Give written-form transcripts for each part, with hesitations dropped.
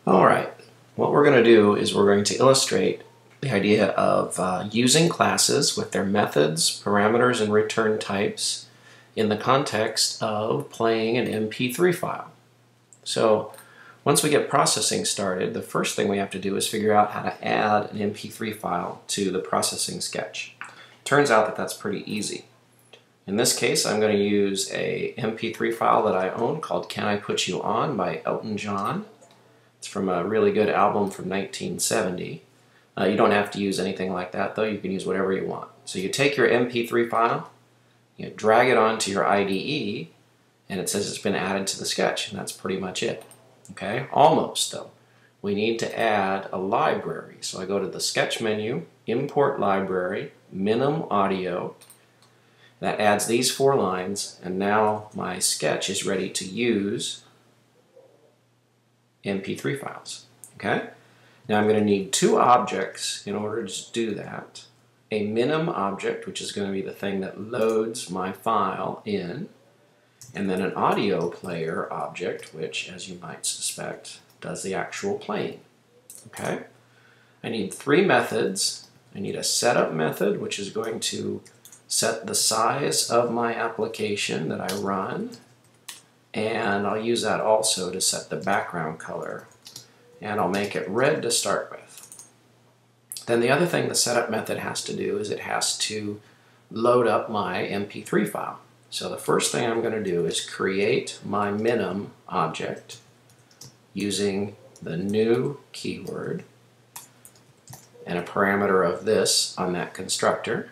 Alright, what we're going to do is we're going to illustrate the idea of using classes with their methods, parameters, and return types in the context of playing an MP3 file. So once we get processing started, the first thing we have to do is figure out how to add an MP3 file to the processing sketch. Turns out that that's pretty easy. In this case, I'm going to use a MP3 file that I own called Can I Put You On by Elton John. It's from a really good album from 1970. You don't have to use anything like that though, you can use whatever you want. So you take your MP3 file, you drag it onto your IDE, and it says it's been added to the sketch, and that's pretty much it. Okay, almost though. We need to add a library. So I go to the sketch menu, import library, minim audio. That adds these 4 lines, and now my sketch is ready to use MP3 files. Okay? Now I'm going to need 2 objects in order to do that. A minim object, which is going to be the thing that loads my file in, and then an audio player object, which, as you might suspect, does the actual playing. Okay? I need 3 methods. I need a setup method, which is going to set the size of my application that I run, and I'll use that also to set the background color, and I'll make it red to start with. Then the other thing the setup method has to do is it has to load up my MP3 file. So the first thing I'm going to do is create my minim object using the new keyword and a parameter of this on that constructor.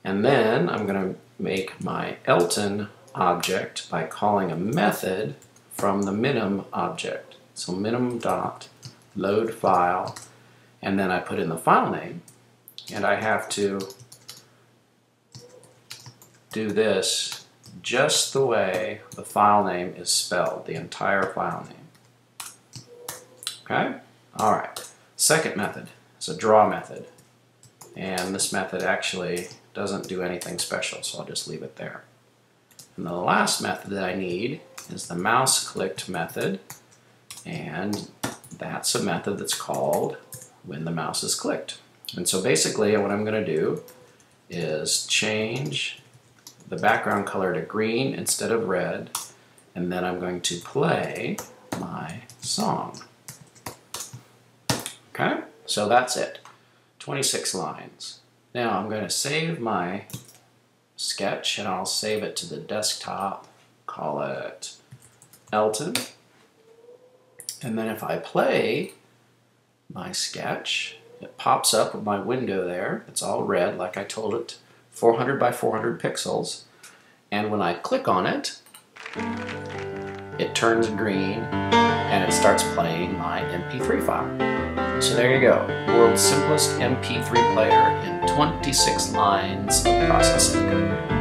And then I'm going to make my Elton object by calling a method from the minim object. So minim dot load file, and then I put in the file name, and I have to do this just the way the file name is spelled, the entire file name. Okay? Alright. Second method is a draw method, and this method actually doesn't do anything special, so I'll just leave it there. And the last method that I need is the mouse clicked method, and that's a method that's called when the mouse is clicked. And so basically what I'm going to do is change the background color to green instead of red, and then I'm going to play my song. Okay, so that's it. 26 lines. Now I'm going to save my sketch, and I'll save it to the desktop, call it Elton, and then if I play my sketch, it pops up with my window there. It's all red like I told it, 400 by 400 pixels, and when I click on it, it turns green and it starts playing my MP3 file. So there you go, world's simplest MP3 player in 26 lines of processing code.